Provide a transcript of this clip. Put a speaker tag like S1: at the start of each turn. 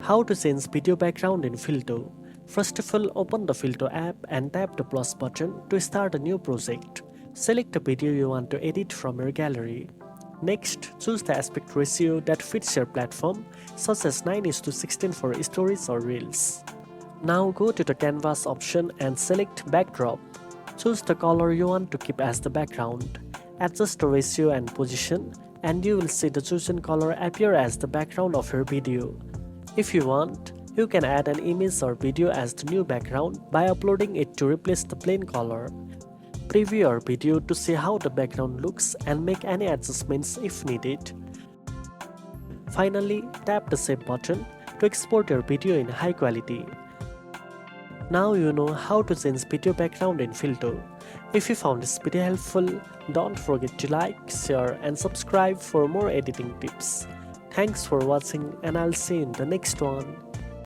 S1: How to change video background in Filto. First of all, open the Filto app and tap the plus button to start a new project. Select the video you want to edit from your gallery. Next, choose the aspect ratio that fits your platform, such as 9:16 for stories or reels. Now go to the canvas option and select backdrop. Choose the color you want to keep as the background. Adjust the ratio and position, and you will see the chosen color appear as the background of your video. If you want, you can add an image or video as the new background by uploading it to replace the plain color. Preview your video to see how the background looks and make any adjustments if needed. Finally, tap the Save button to export your video in high quality. Now you know how to change video background in Filto. If you found this video helpful, don't forget to like, share and subscribe for more editing tips. Thanks for watching and I'll see you in the next one.